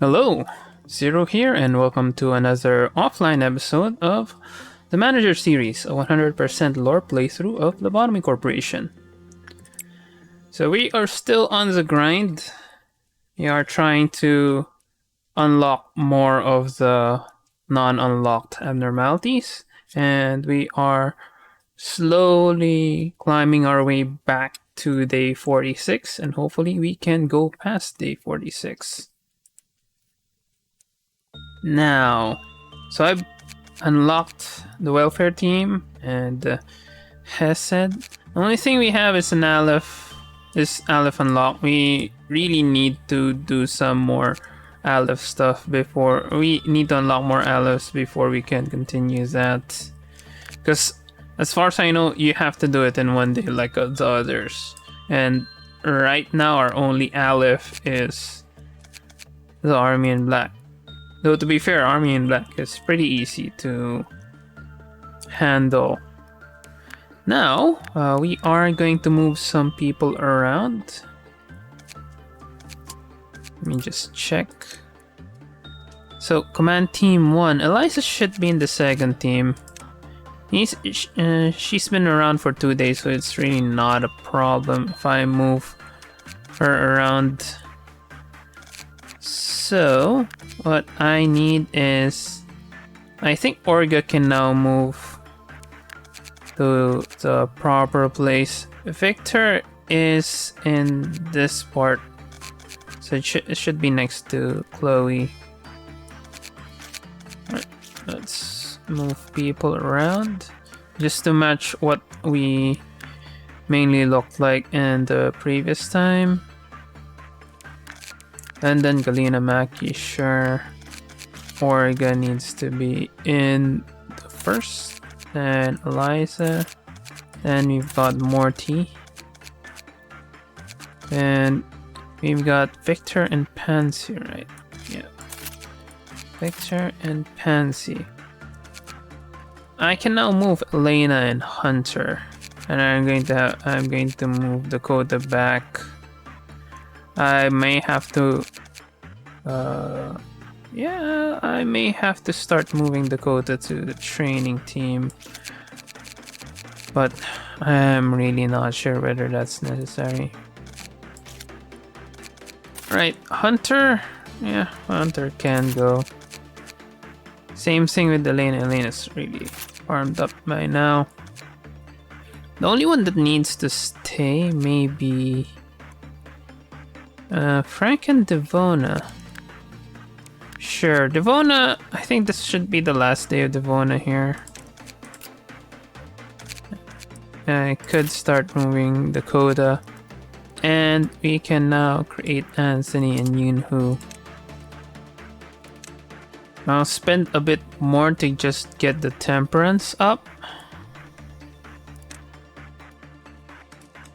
Hello, Zero here, and welcome to another offline episode of the Manager Series, a 100% lore playthrough of Lobotomy Corporation. So we are still on the grind. We are trying to unlock more of the non-unlocked abnormalities, and we are slowly climbing our way back to day 46, and hopefully we can go past day 46. Now, so I've unlocked the welfare team and Hesed. The only thing we have is an Aleph. This Aleph unlock. We really need to do some more Aleph stuff before we need to unlock more Alephs before we can continue that. Because as far as I know, you have to do it in one day like the others. And right now, our only Aleph is the Army in Black. Though to be fair, Army in Black is pretty easy to handle. Now, we are going to move some people around. Let me just check. So, Command Team 1. Eliza should be in the second team. She's been around for 2 days, so it's really not a problem if I move her around. So, what I need is... I think Orga can now move to the proper place. Victor is in this part, so it should be next to Chloe. Right, let's move people around just to match what we mainly looked like in the previous time. And then Galena Maki, sure. Orga needs to be in the first. And Eliza. Then we've got Morty. And we've got Victor and Pansy, right? Yeah. Victor and Pansy. I can now move Elena and Hunter. And I'm going to move Dakota back. I may have to I may have to start moving Dakota to the training team, but I'm really not sure whether that's necessary. Right, Hunter, yeah, Hunter can go. Same thing with Elena. Elena's really farmed up by now. The only one that needs to stay may be Frank and Devona. Sure, Devona, I think this should be the last day of Devona here. I could start moving Dakota. And we can now create Anthony and Yunhu. I'll spend a bit more to just get the temperance up.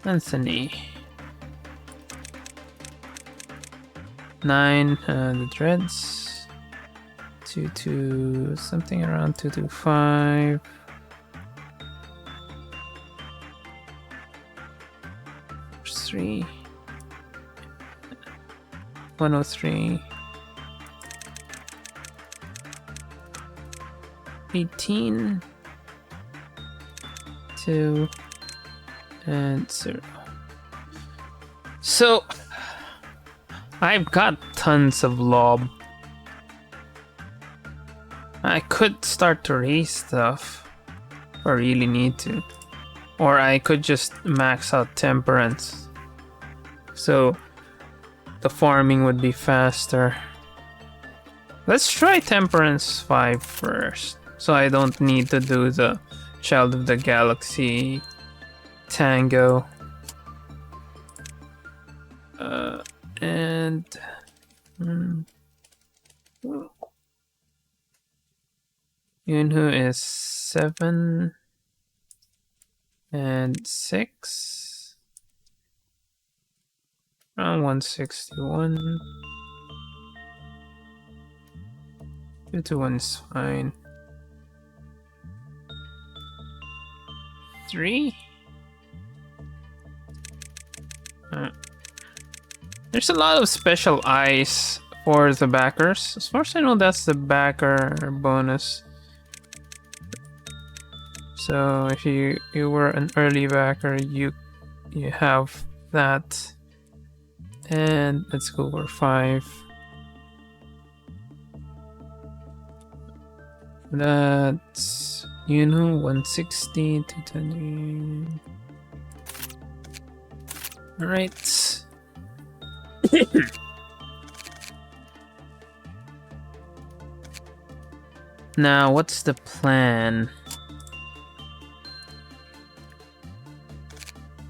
Anthony. 9, the dreads. 2 something around 225. Three. 103. 18. 2 and 0. So I've got tons of lob. I could start to raise stuff if I really need to. Or I could just max out temperance. So the farming would be faster. Let's try temperance 5 first. So I don't need to do the Child of the Galaxy Tango. Yunhu is 7 and 6. Around 161. 2 to 1 is fine. 3. There's a lot of special eyes for the backers. As far as I know, that's the backer bonus. So if you were an early backer, you have that. And let's go for 5. That's 160 to 20. All right. Now, what's the plan?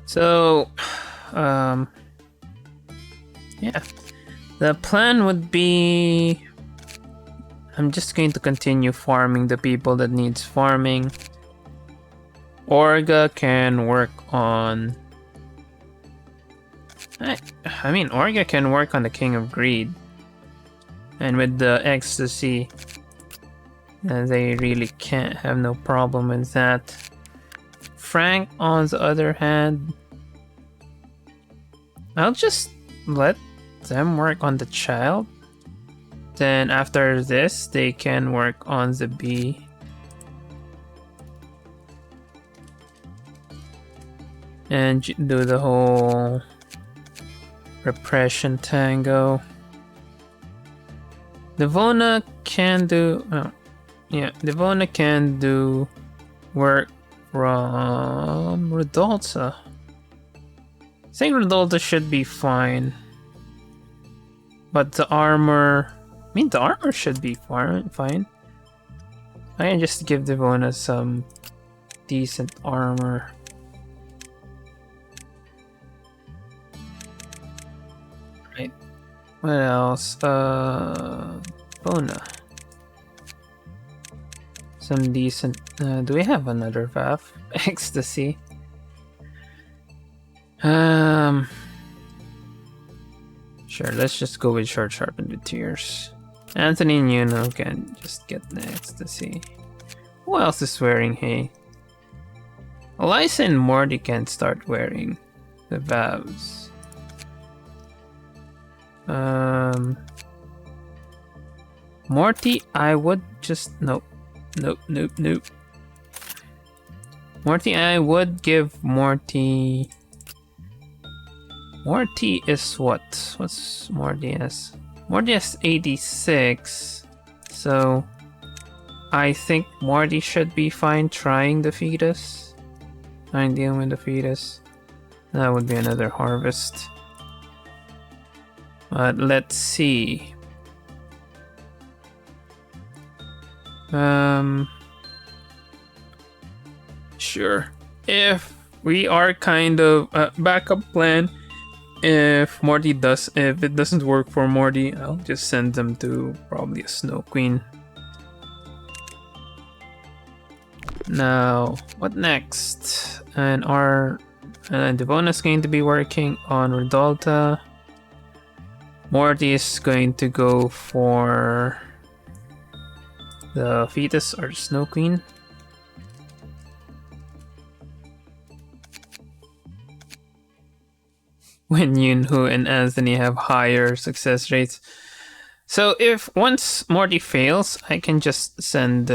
So, yeah, the plan would be I'm just going to continue farming the people that needs farming. Orga can work on... I mean, Orga can work on the King of Greed. And with the Ecstasy, they really can't have no problem with that. Frank, on the other hand, I'll just let them work on the child. Then after this, they can work on the bee. And do the whole repression tango. Devona can do... Oh, yeah, Devona can do work from Redolta. I think Redolta should be fine. But the armor... I mean, the armor should be fine. I can just give Devona some decent armor. Right. What else? Bona. Some decent... do we have another Valve? Ecstasy. Sure, let's just go with Short Sharpened with Tears. Anthony and Yuno can just get the Ecstasy. Who else is wearing hay? Eliza and Morty can start wearing the Valves. Morty, I would just... Nope. Morty, I would give Morty... Morty is what? What's Morty as? Morty has 86. So... I think Morty should be fine trying the fetus. Trying dealing with the fetus. That would be another harvest. But let's see. Sure. If we are kind of a backup plan, if it doesn't work for Morty, I'll just send them to probably a Snow Queen. Now, what next? And our Devona's going to be working on Redolta. Morty is going to go for the fetus or the Snow Queen. When Yunho and Anthony have higher success rates. So if once Morty fails, I can just send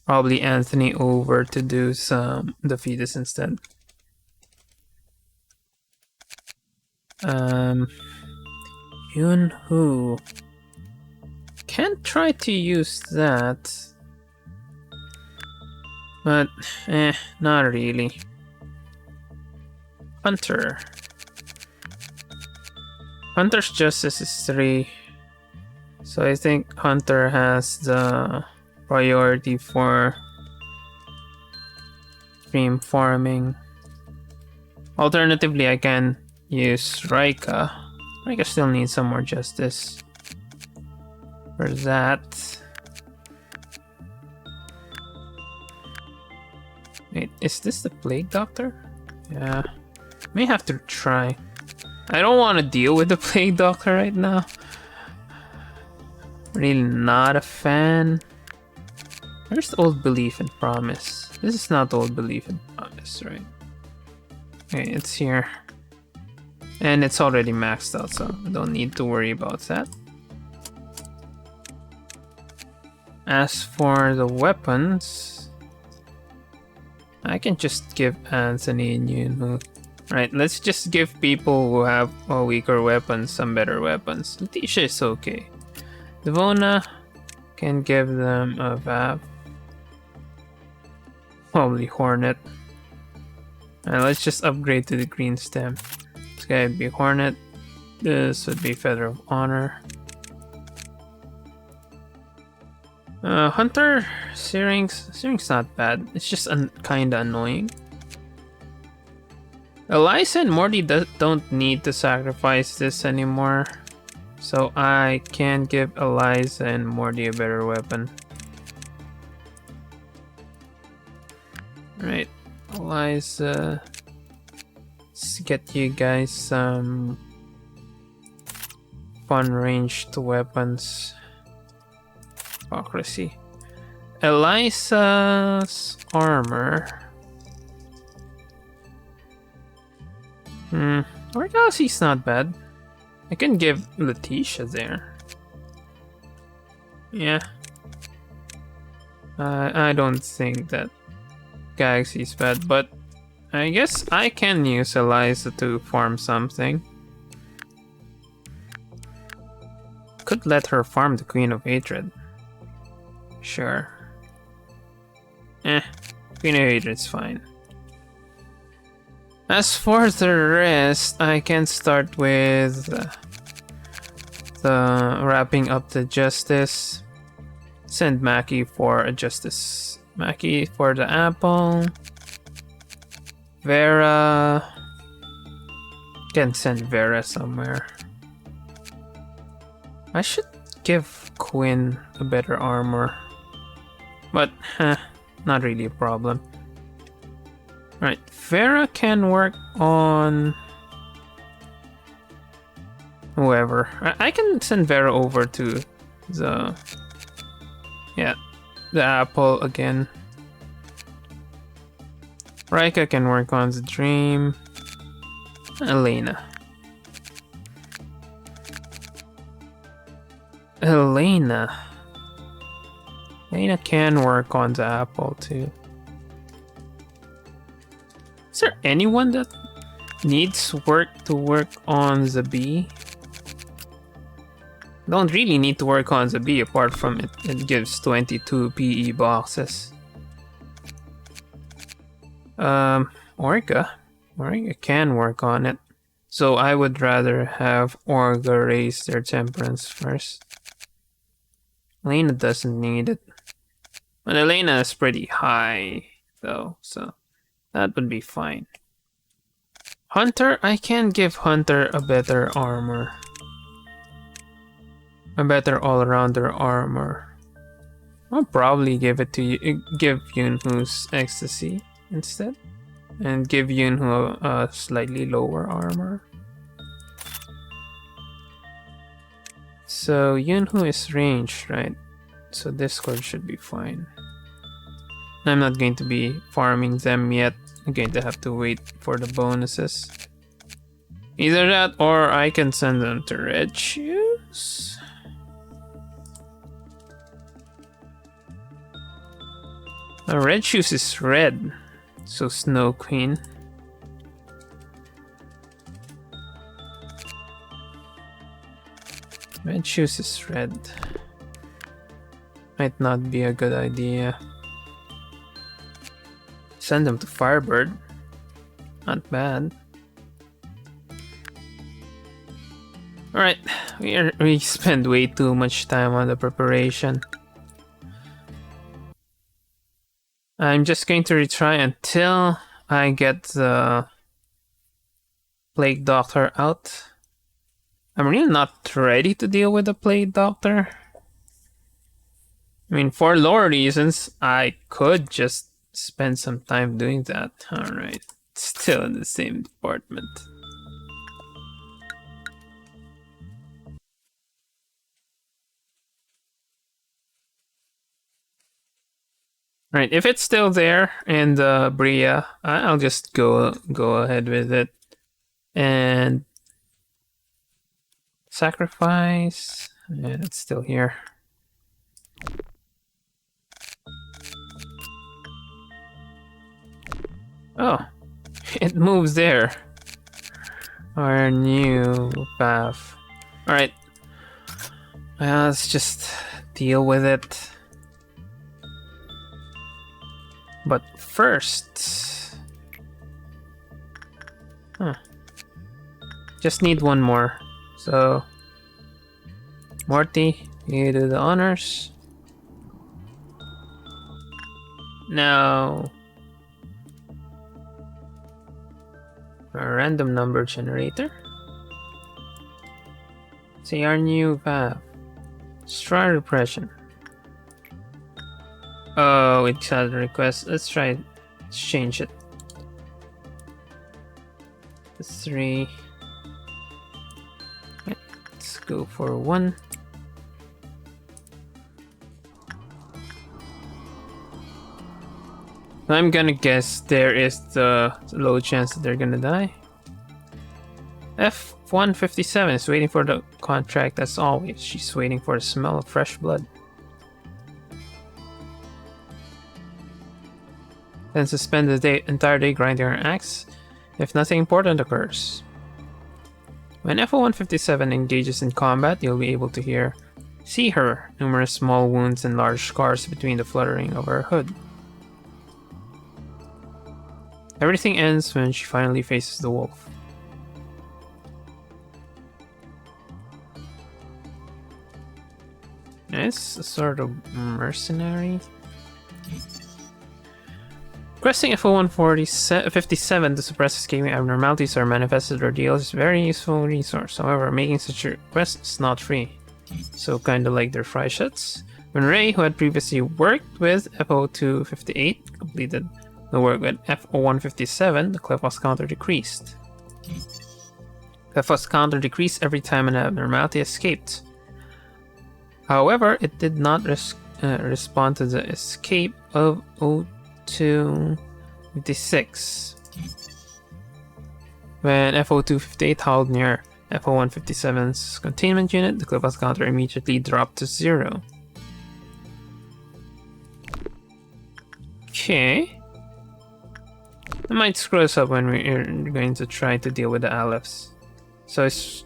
probably Anthony over to do the fetus instead. Yunho can try to use that, but not really. Hunter's Justice is 3, so I think Hunter has the priority for stream farming. Alternatively, I can use Raika. Raika still needs some more justice for that. Wait, is this the Plague Doctor? Yeah, may have to try. I don't want to deal with the Plague Doctor right now. Really not a fan. Where's the Old Belief and Promise? This is not the Old Belief and Promise, right? Okay, it's here. And it's already maxed out, so I don't need to worry about that. As for the weapons, I can just give Anthony and Yunhu. Right, let's just give people who have weaker weapons some better weapons. Letitia is okay. Devona can give them a VAP. Probably Hornet. And let's just upgrade to the green stem. This guy would be Hornet. This would be Feather of Honor. Hunter, Searing's not bad. It's just kinda annoying. Eliza and Morty don't need to sacrifice this anymore. So I can give Eliza and Morty a better weapon. Right, Eliza. Let's get you guys some fun ranged weapons. Hypocrisy. Eliza's armor. Orgazzi's not bad. I can give Letitia there. Yeah. I don't think that Galaxy's bad, but I guess I can use Eliza to farm something. Could let her farm the Queen of Hatred. Sure. Queen of Hatred's fine. As for the rest, I can start with the wrapping up the Justice. Send Mackie for a Justice. Mackie for the apple. Vera. Can send Vera somewhere. I should give Quinn a better armor. But, not really a problem. Right, Vera can work on whoever. I can send Vera over to the apple again. Rika can work on the dream. Elena can work on the apple too. Is there anyone that needs work to work on the bee? Don't really need to work on the bee apart from it gives 22 PE boxes. Orga can work on it. So I would rather have Orga raise their temperance first. Elena doesn't need it. But Elena is pretty high though, so that would be fine. Hunter, I can give Hunter a better armor. A better all-rounder armor. I'll probably give it to you. Give Yunhu's Ecstasy instead. And give Yunhu a slightly lower armor. So Yunhu is ranged, right? So Discord should be fine. I'm not going to be farming them yet. I'm going to have to wait for the bonuses. Either that or I can send them to Red Shoes. Red Shoes is red. So Snow Queen. Red Shoes is red. Might not be a good idea. Send them to Firebird. Not bad. Alright, we spend way too much time on the preparation. I'm just going to retry until I get the Plague Doctor out. I'm really not ready to deal with the Plague Doctor. I mean, for lore reasons, I could just spend some time doing that. Alright, still in the same department. Alright, if it's still there in the Bria, I'll just go ahead with it. And sacrifice. Yeah, it's still here. Oh, it moves there. Our new path. Alright. Let's just deal with it. But first... Just need one more. So... Morty, you do the honors. Now... A random number generator. See our new path. Destroy repression. Oh, it had a request. Let's try it. Let's change it. It's 3. Let's go for 1. I'm gonna guess there is the low chance that they're gonna die. F-157 is waiting for the contract as always. She's waiting for the smell of fresh blood. Then suspend the entire day grinding her axe if nothing important occurs. When F-157 engages in combat, you'll be able to see her numerous small wounds and large scars between the fluttering of her hood. Everything ends when she finally faces the wolf. It's a sort of mercenary. Requesting F-157 to suppress escaping abnormalities or manifested ordeals is a very useful resource. However, making such a request is not free. So kinda like their fry shots. When Ray, who had previously worked with F-0258, completed the work with F-0157, the Clefos counter decreased. Clefos counter decreased every time an abnormality escaped. However, it did not respond to the escape of 0256. When F-0258 howled near F-0157's containment unit, the Clefos counter immediately dropped to 0. Okay. It might screw us up when we're going to try to deal with the Alephs. So is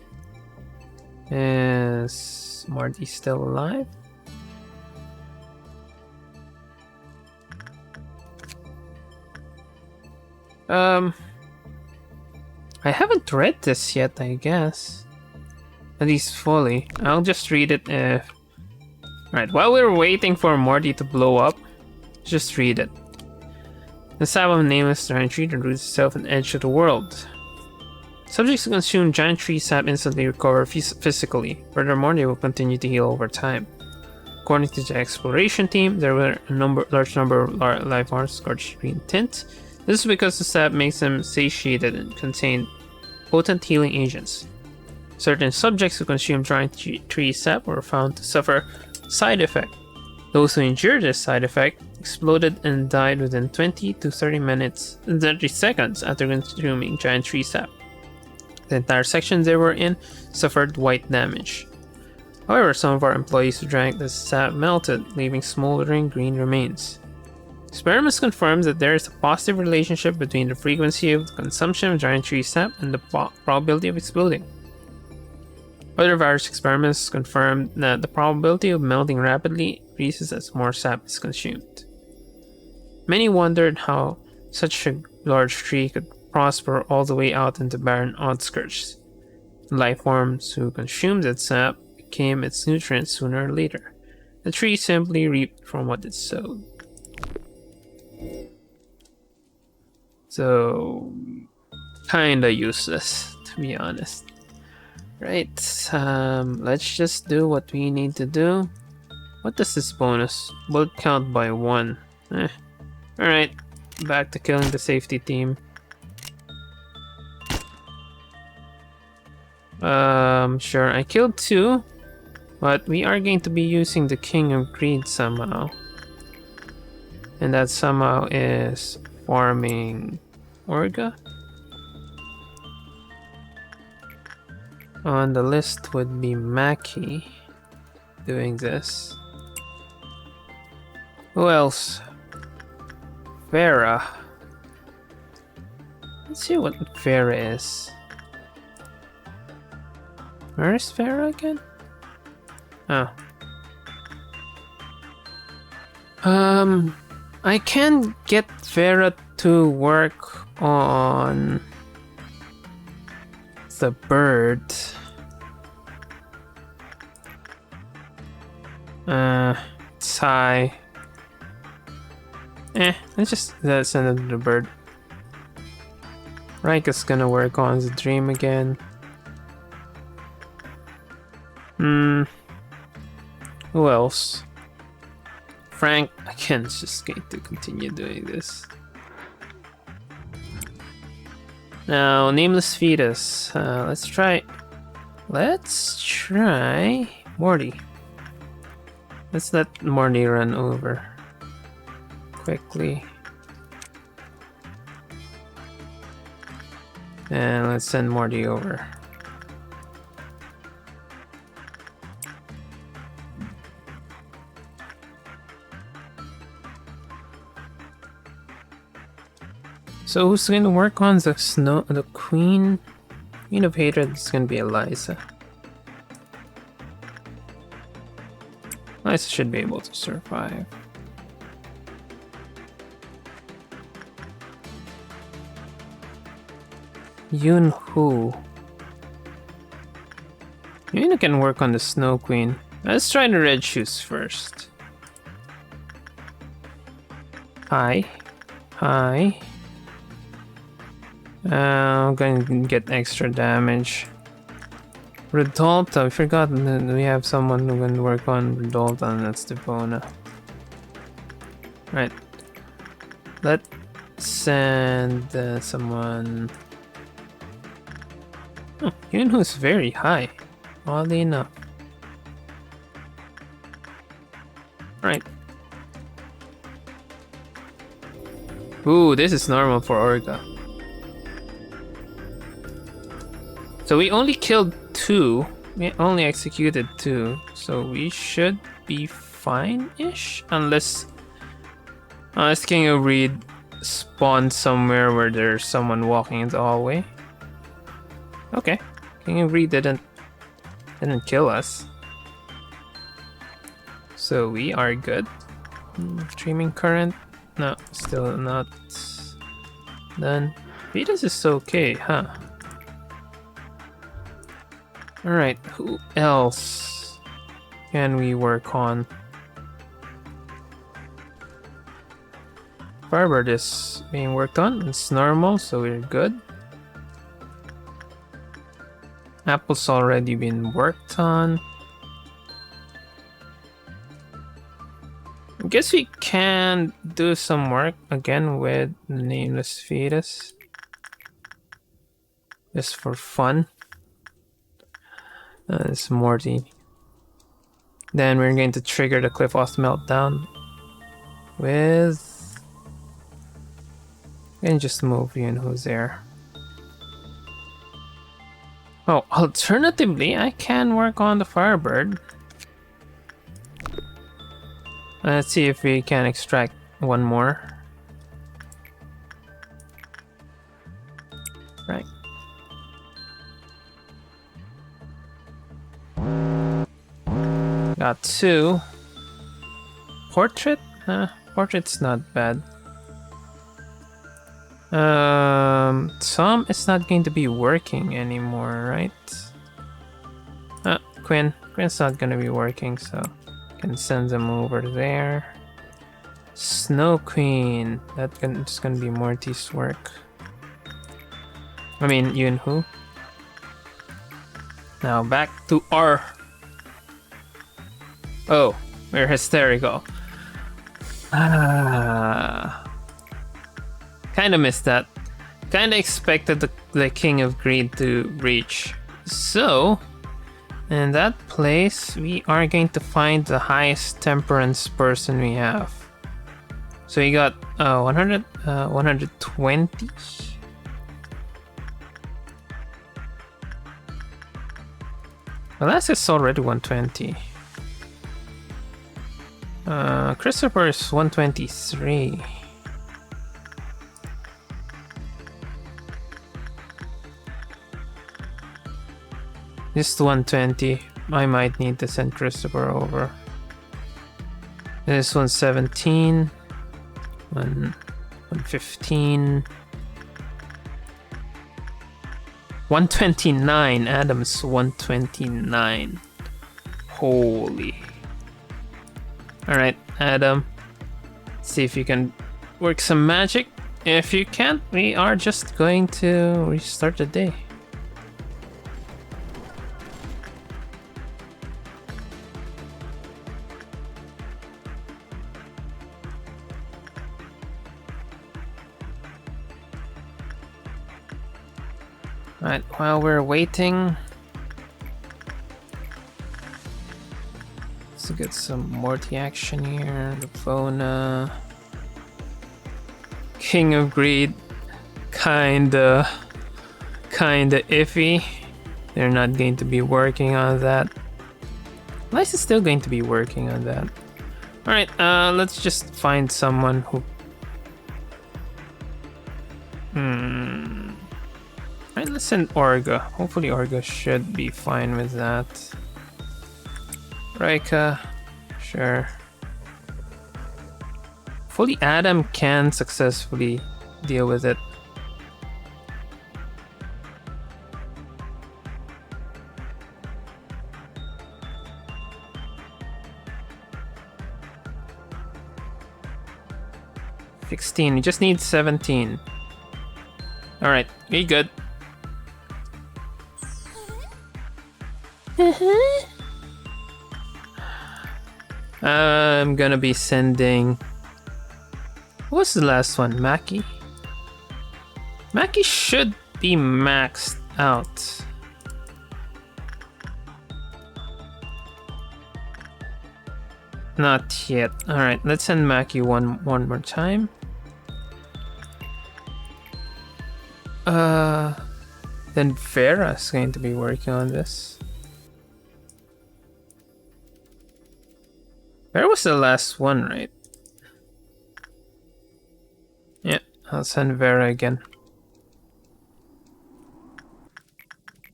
Marty still alive? I haven't read this yet, I guess. At least fully. I'll just read it if... Right, while we're waiting for Morty to blow up, just read it. The sap of a nameless giant tree that roots itself at the edge of the world. Subjects who consume giant tree sap instantly recover physically. Furthermore, they will continue to heal over time. According to the exploration team, there were a large number of life forms scorched green tint. This is because the sap makes them satiated and contain potent healing agents. Certain subjects who consumed giant tree sap were found to suffer side effect. Those who endured this side effect exploded and died within 20 to 30 seconds after consuming giant tree sap. The entire section they were in suffered white damage. However, some of our employees who drank the sap melted, leaving smoldering green remains. Experiments confirm that there is a positive relationship between the frequency of the consumption of giant tree sap and the probability of exploding. Other various experiments confirm that the probability of melting rapidly increases as more sap is consumed. Many wondered how such a large tree could prosper all the way out into barren outskirts. The life forms who consumed that sap became its nutrients sooner or later. The tree simply reaped from what it sowed. So, kinda useless, to be honest. Right, let's just do what we need to do. What does this bonus? Bullet count by 1. Alright, back to killing the safety team. Sure, I killed 2, but we are going to be using the King of Greed somehow. And that somehow is farming Orga. On the list would be Maki doing this. Who else? Vera. Let's see what Farah is. Where is Farah again? Oh. I can get Farah to work on the bird. It's high. Let's just send it to the bird. Rika's gonna work on the dream again. Who else? Frank, again, it's just going to continue doing this. Now, nameless fetus. Let's try Morty. Let's let Morty run over quickly. And let's send Morty over. So who's going to work on the Queen of Hatred? Is going to be Eliza. Eliza should be able to survive. Yun-Hoo. Yun can work on the Snow Queen. Let's try the Red Shoes first. Hi. I'm going to get extra damage. Redolta, I forgot that we have someone who can work on Redolta, and that's Devona. Right. Let's send someone. Oh, Yunho's very high, oddly enough. Right. Ooh, this is normal for Orga. So we only killed 2. We only executed 2. So we should be fine-ish. Unless King of Reed spawned somewhere where there's someone walking in the hallway. Okay. King of Reed didn't kill us. So we are good. Streaming current. No, still not done. Vetus is okay, huh? Alright, who else can we work on? Firebird is being worked on. It's normal, so we're good. Apple's already been worked on. I guess we can do some work again with the nameless fetus. Just for fun. It's Morty. Then we're going to trigger the Cliff-Off meltdown with... And just move who's there. Oh, alternatively, I can work on the Firebird. Let's see if we can extract one more. Right. Got 2. Portrait? Portrait's not bad. Some is not going to be working anymore, right? Quinn's not gonna be working, so can send them over there. Snow Queen. That's gonna be Morty's work. I mean, Yun-Hoo. Now back to our... Oh, we're hysterical. Kinda missed that. Kinda expected the King of Greed to reach. So, in that place, we are going to find the highest temperance person we have. So we got 120. Alaska's already 120. Christopher is 123. Just 120. I might need to send Christopher over. This one's 17. 115. 129. Adam's 129. Holy. Alright, Adam. See if you can work some magic. If you can't, we are just going to restart the day. Alright, while we're waiting, let's get some Morty action here. Lupona, King of Greed, kinda iffy. They're not going to be working on that. Lice is still going to be working on that. Alright, let's just find someone who... Alright, let's send Orga. Hopefully Orga should be fine with that. Raika, sure. Hopefully Adam can successfully deal with it. $16, we just need 17. Alright, we good. I'm gonna be sending... What's the last one? Maki? Maki should be maxed out. Not yet. Alright, let's send Maki one more time. Then Vera's going to be working on this. Vera was the last one, right? Yeah, I'll send Vera again.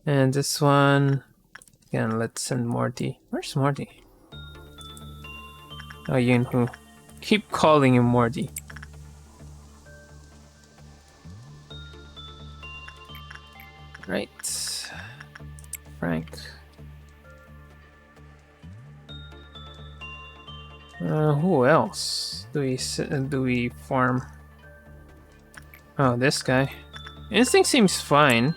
And this one... Again, let's send Morty. Where's Morty? Oh, Yunhu. Keep calling him Morty. Right. Frank. Who else do we farm? Oh, this guy. Instinct seems fine.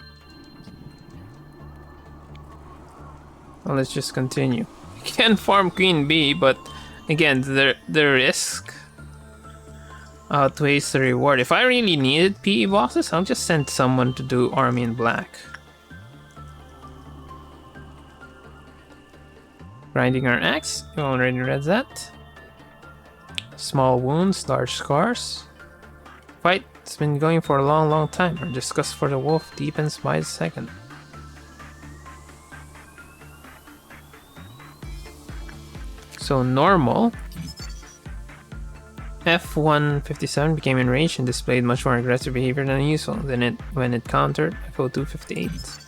Well, let's just continue. You can farm Queen Bee, but again, the risk outweighs the reward. If I really needed PE bosses, I'll just send someone to do Army in Black. Grinding our axe, you already read that. Small wounds, large scars. Fight, it's been going for a long time. Our disgust for the wolf deepens by the second. So normal. F157 became enraged and displayed much more aggressive behavior than usual when it countered FO258.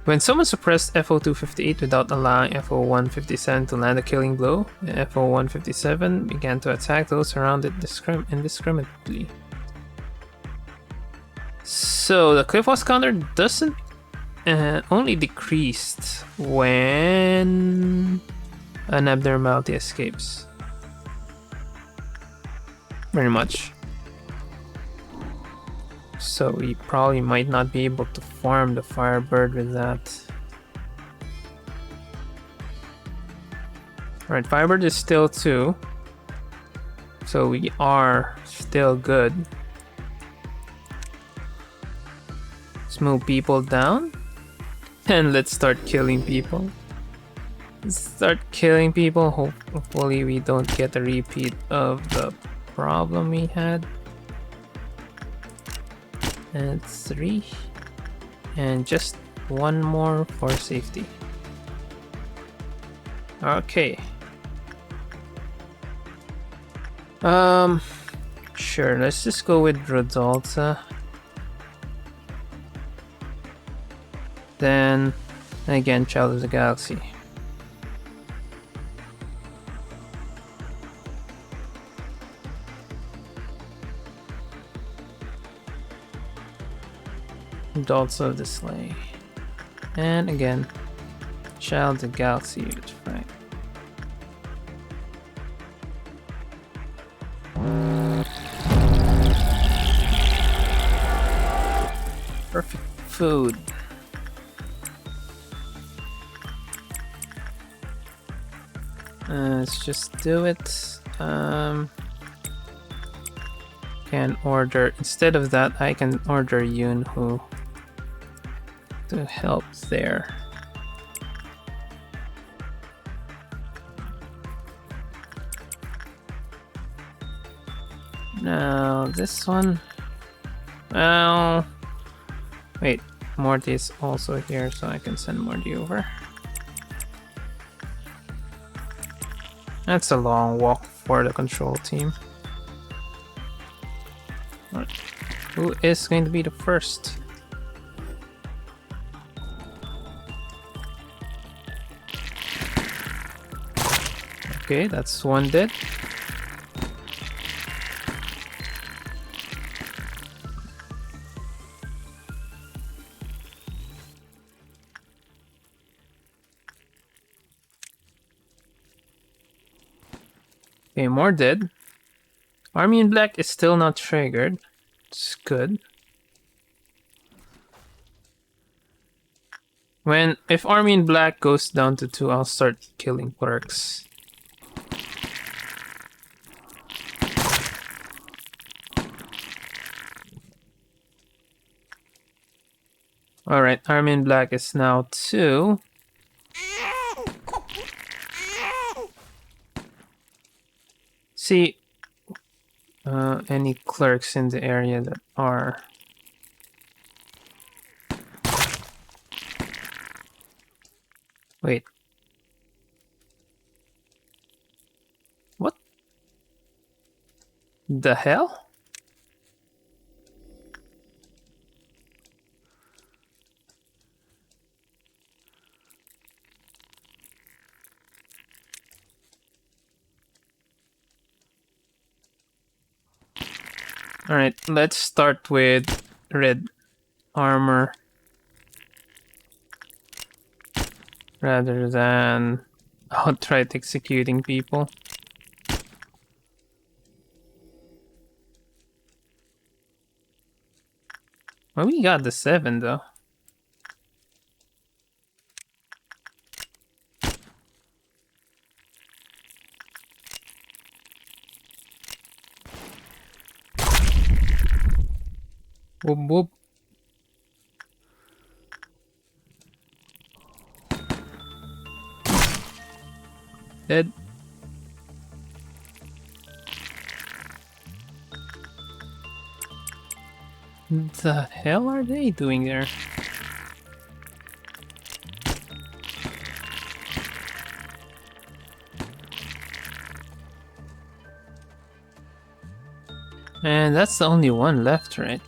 When someone suppressed FO258 without allowing FO157 to land a killing blow, the FO157 began to attack those around it indiscriminately. So the Cliff Wall counter doesn't only decreased when an abnormality escapes. Very much. So we probably might not be able to farm the Firebird with that. Alright, Firebird is still 2. So we are still good. Let's move people down. And let's start killing people. Let's start killing people. Hopefully we don't get a repeat of the problem we had. And 3. And just one more for safety. Okay. Sure, let's just go with Rodolta. Then again, Child of the Galaxy. Adults of the Sleigh. And again, Child of the Galaxy, which right. Perfect food. Let's just do it. Can order, instead of that, I can order Yunhu to help there. Now this one, well, wait, Morty is also here, so I can send Morty over. That's a long walk for the control team. Who is going to be the first? Okay, that's one dead. Okay, more dead. Army in Black is still not triggered. It's good. If Army in Black goes down to 2, I'll start killing clerks. Alright, Army in Black is now 2. See any clerks in the area that are... Wait. What? The hell? Alright, let's start with red armor rather than outright executing people. Well, we got the 7 though. Whoop whoop. Dead. The hell are they doing there? And that's the only one left, right?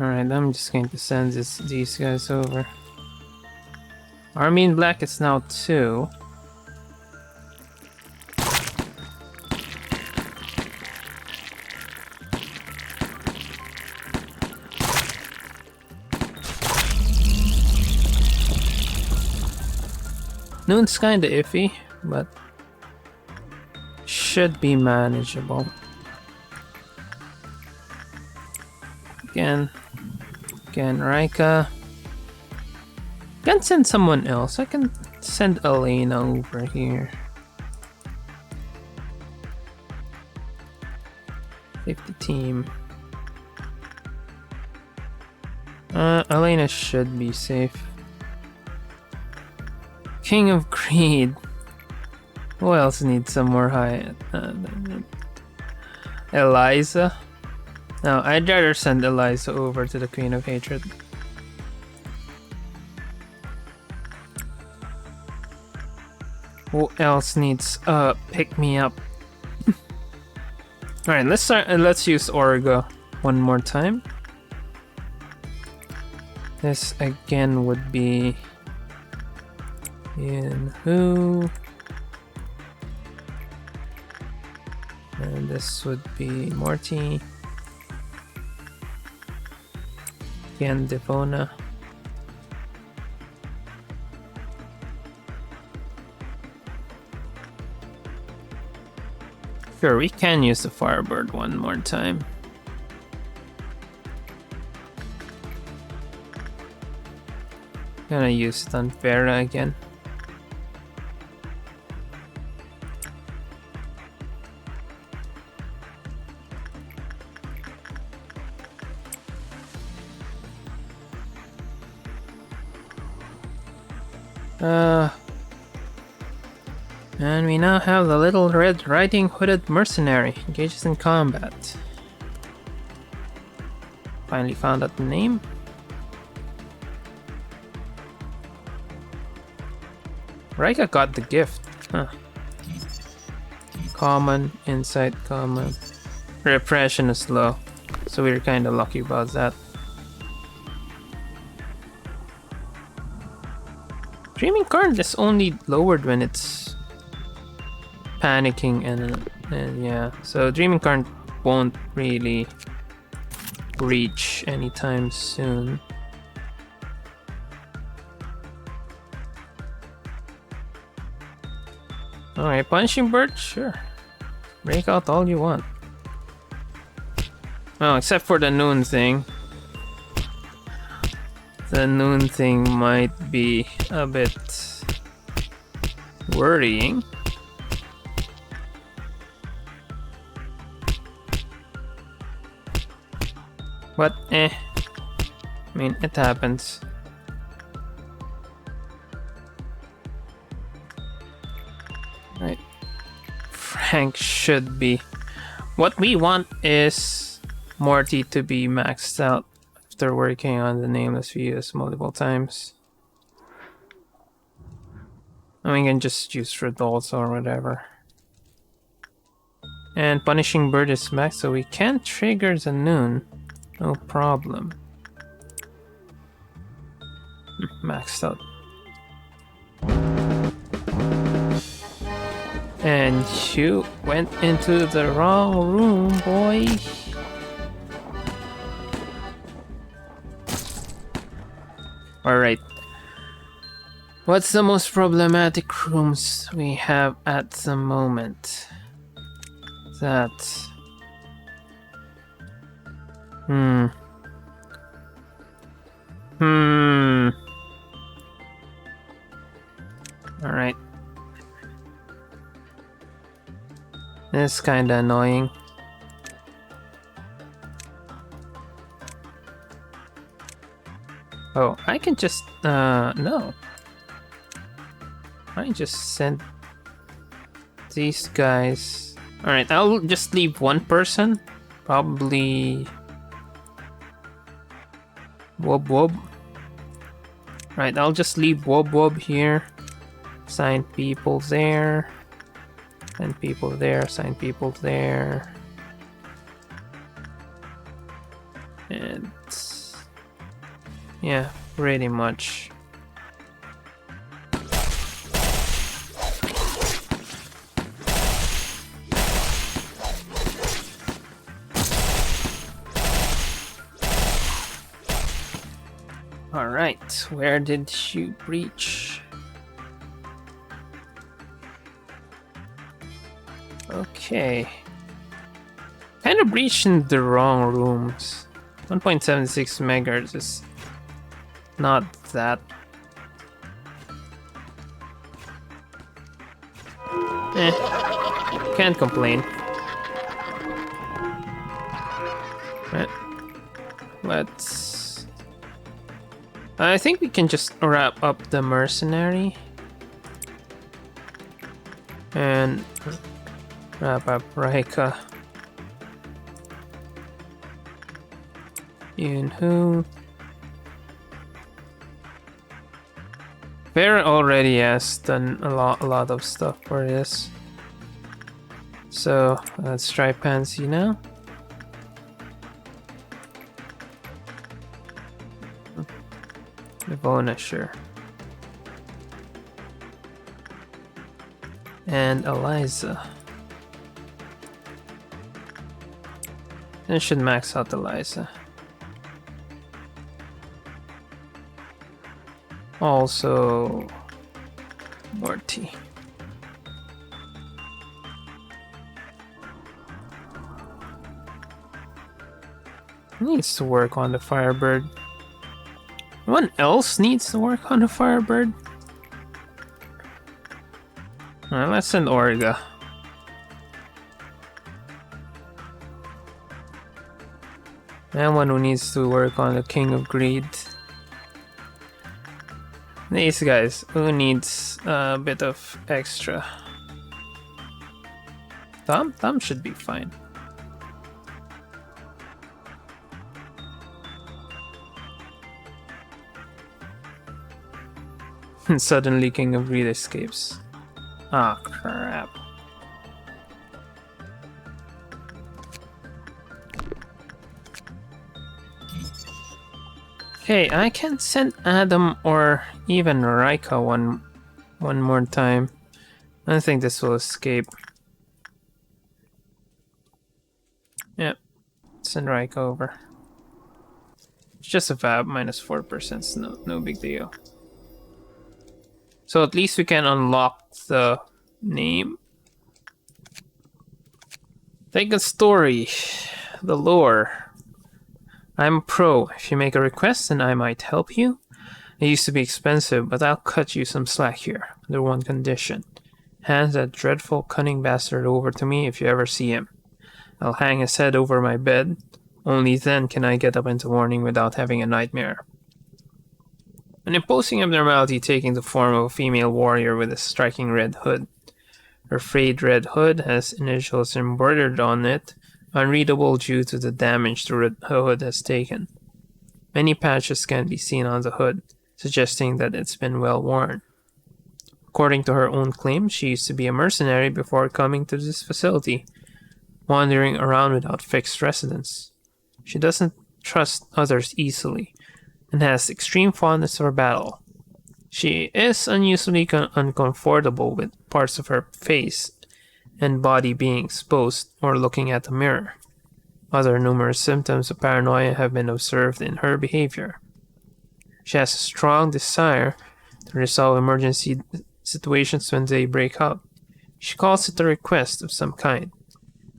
Alright, I'm just going to send these guys over. Army in Black is now 2. Noon's kinda iffy, but should be manageable. Again, Rika. Can send someone else. I can send Elena over here. 50 team. Elena should be safe. King of Greed. Who else needs some more high? Eliza? No, I'd rather send Eliza over to the Queen of Hatred. Who else needs pick me up? Alright, let's use Orga one more time. This again would be in who, and this would be Morty, again Devona. Sure, we can use the Firebird one more time. Gonna use it on Vera again. And we now have the Little Red Riding Hooded Mercenary engages in combat. Finally found out the name. Rika got the gift. Huh. Common, insight, common. Repression is low, so we're kind of lucky about that. Dreaming current is only lowered when it's panicking and yeah, so Dreaming current won't really reach anytime soon. Alright, Punishing Bird? Sure. Break out all you want. Well, except for the noon thing. The noon thing might be a bit worrying. But I mean, it happens. Right. Frank should be. What we want is Morty to be maxed out after working on the Nameless Views multiple times. And we can just use Redolls or whatever. And Punishing Bird is maxed, so we can trigger the noon. No problem. Maxed out. And you went into the wrong room, boy. Alright. What's the most problematic rooms we have at the moment? That... Alright. This is kinda annoying. Oh, I can just, no. I just sent these guys. Alright, I'll just leave one person. Probably... Wob Wob. Right, I'll just leave Wob Wob here. Assign people there. Assign people there, assign people there. And... yeah, pretty much. Alright, where did you breach? Okay. Kind of breached in the wrong rooms. 1.76 megahertz is not that. Can't complain. Right. Let's... I think we can just wrap up the mercenary. And wrap up Rika. Yunhu. Vera already has done a lot of stuff for this. So let's try Pansy now. Shavona, sure. And Eliza. I should max out Eliza. Also, Morty. Needs to work on the Firebird. Anyone else needs to work on the Firebird? Alright, let's send Orga. And one who needs to work on the King of Greed. These guys, who needs a bit of extra? Thumb should be fine. Suddenly King of Greed escapes. Ah, crap. Okay, I can send Adam or even Raika one more time. I don't think this will escape. Yep, send Raika over. It's just a VAB, minus 4%, no big deal. So at least we can unlock the name. Take a story, the lore. I'm a pro. If you make a request, then I might help you. It used to be expensive, but I'll cut you some slack here, under one condition. Hand that dreadful, cunning bastard over to me if you ever see him. I'll hang his head over my bed. Only then can I get up in the morning without having a nightmare. An imposing abnormality taking the form of a female warrior with a striking red hood. Her frayed red hood has initials embroidered on it, unreadable due to the damage the hood has taken. Many patches can be seen on the hood, suggesting that it's been well worn. According to her own claim, she used to be a mercenary before coming to this facility, wandering around without fixed residence. She doesn't trust others easily, and has extreme fondness for battle. She is unusually uncomfortable with parts of her face and body being exposed or looking at the mirror. Other numerous symptoms of paranoia have been observed in her behavior. She has a strong desire to resolve emergency situations when they break out. She calls it a request of some kind.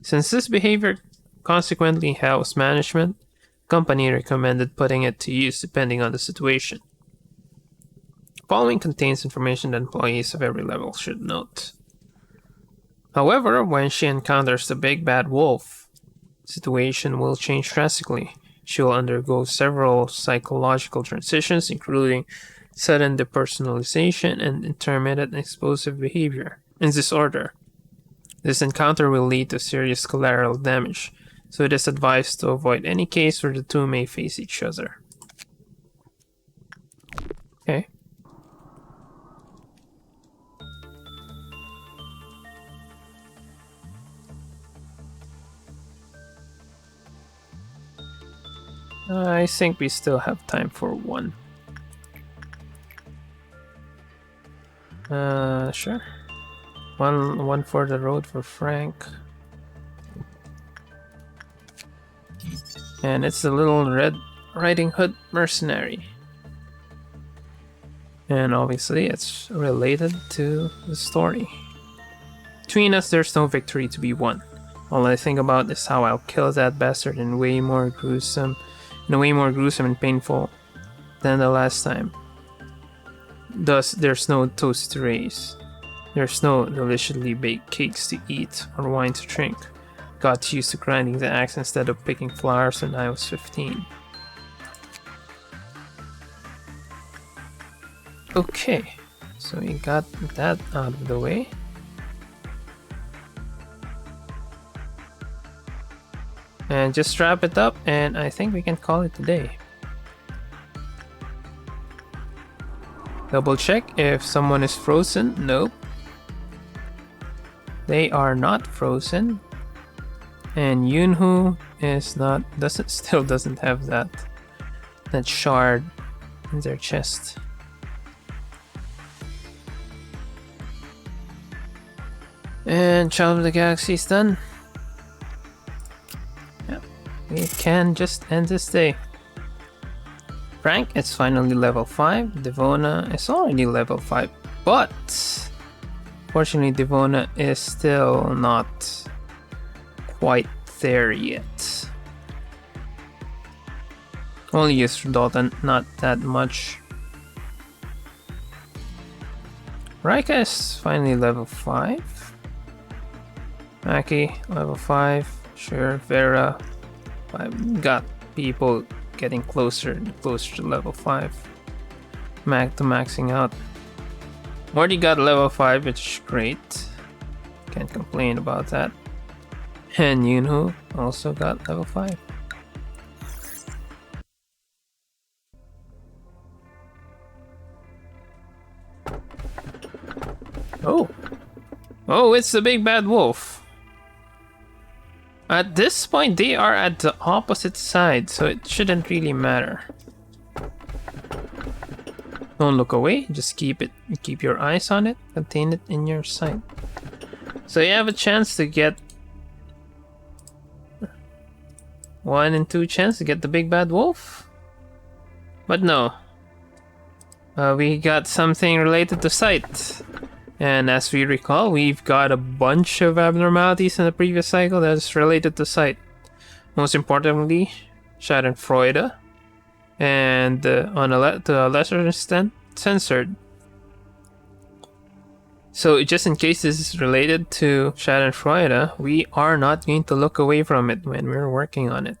Since this behavior consequently helps management, the company recommended putting it to use depending on the situation. The following contains information that employees of every level should note. However, when she encounters the big bad wolf, the situation will change drastically. She will undergo several psychological transitions, including sudden depersonalization and intermittent explosive behavior. In this order, this encounter will lead to serious collateral damage, so it is advised to avoid any case where the two may face each other. Okay. I think we still have time for one. Sure. One for the road for Frank. And it's the little Red Riding Hood mercenary. And obviously it's related to the story. Between us, there's no victory to be won. All I think about is how I'll kill that bastard in a way more gruesome and painful than the last time. Thus, there's no toast to raise. There's no deliciously baked cakes to eat or wine to drink. Got used to grinding the axe instead of picking flowers when I was 15. Okay, so we got that out of the way. And just wrap it up, and I think we can call it a day. Double check if someone is frozen. Nope. They are not frozen. And Yunhu is not, still doesn't have that shard in their chest. And Child of the Galaxy is done. Yep, we can just end this day. Frank is finally level 5. Devona is already level 5. But fortunately, Devona is still not quite there yet. Only used Dalton, not that much. Raika is finally level 5. Maki, level 5. Sure, Vera. I've got people getting closer and closer to level 5. Maxing out. Morty got level 5, which is great. Can't complain about that. And Yunho also got level 5. Oh, it's the big bad wolf. At this point, they are at the opposite side, so it shouldn't really matter. Don't look away, just keep your eyes on it, contain it in your sight. So you have a chance to get 1 in 2 chance to get the big bad wolf. But no. We got something related to sight. And as we recall, we've got a bunch of abnormalities in the previous cycle that's related to sight. Most importantly, Schadenfreude, and to a lesser extent, censored. So just in case this is related to Schadenfreude, we are not going to look away from it when we're working on it.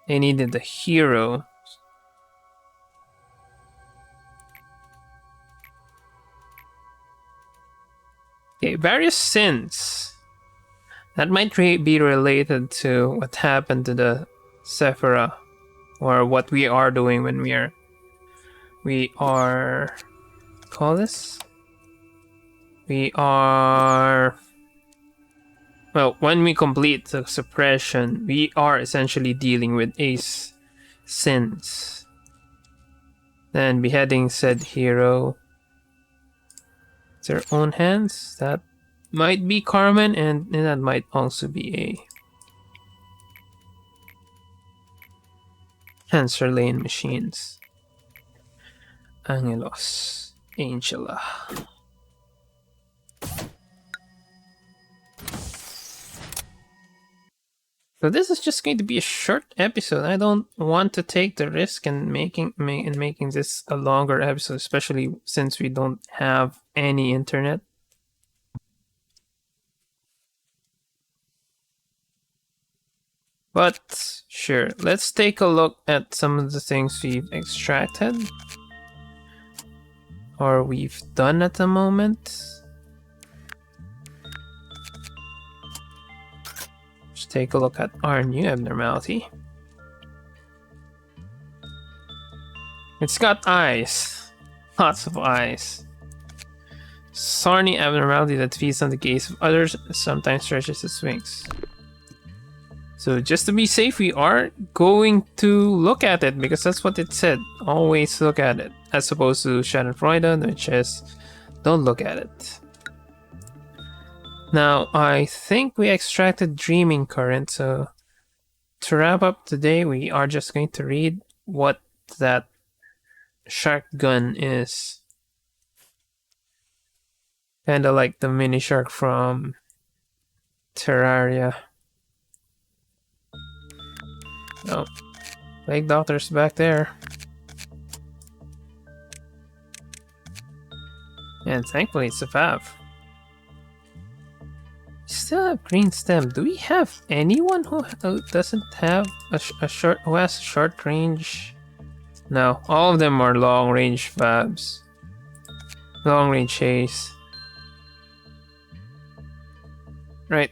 They needed a hero. Okay, various sins. That might be related to what happened to the Sephira, or what we are doing when we are call this? We are, well, when we complete the suppression, we are essentially dealing with ace sins. Then beheading said hero. Their own hands. That might be Carmen, and that might also be a Cancer Lane Machines. Angelos. Angela. So this is just going to be a short episode. I don't want to take the risk in making this a longer episode, especially since we don't have any internet. But sure, let's take a look at some of the things we've extracted or we've done at the moment. Let's take a look at our new abnormality. It's got eyes. Lots of eyes. Sarny abnormality that feeds on the gaze of others, sometimes stretches its wings. So just to be safe, we are going to look at it because that's what it said. Always look at it. As opposed to Schadenfreude, which is don't look at it. Now, I think we extracted Dreaming Current, so to wrap up today, we are just going to read what that shark gun is. Kinda like the mini shark from Terraria. Oh, Plague Doctor's back there. And thankfully it's a Fav. Still have green stem. Do we have anyone who doesn't have who has short range? No, all of them are long range Favs. Long range chase. Right,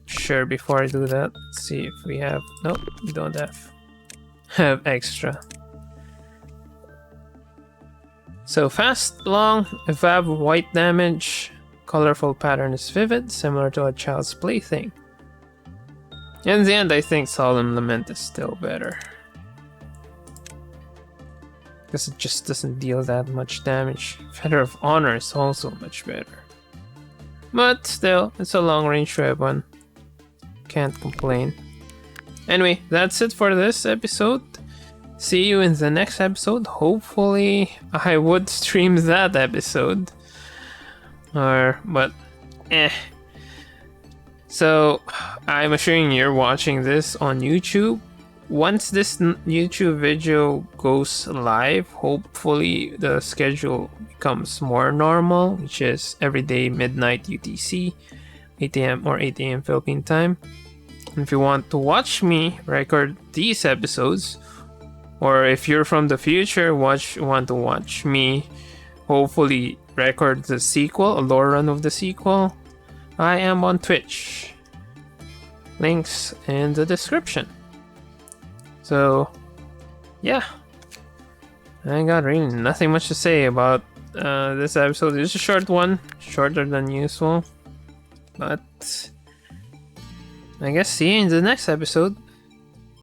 sure, before I do that, let's see if we have, nope, we don't have extra. So fast, long, evap, white damage, colorful pattern is vivid, similar to a child's plaything. In the end, I think Solemn Lament is still better. Because it just doesn't deal that much damage. Feather of Honor is also much better. But still, it's a long-range weapon. Can't complain. Anyway, that's it for this episode. See you in the next episode. Hopefully, I would stream that episode. But, So, I'm assuming you're watching this on YouTube. Once this YouTube video goes live, hopefully the schedule becomes more normal, which is every day midnight UTC, 8 a.m. or 8 a.m. Philippine time. And if you want to watch me record these episodes, or if you're from the future, want to watch me hopefully record the sequel, a lore run of the sequel, I am on Twitch. Links in the description. So, yeah. I got really nothing much to say about this episode. It's a short one, shorter than usual. But I guess see you in the next episode.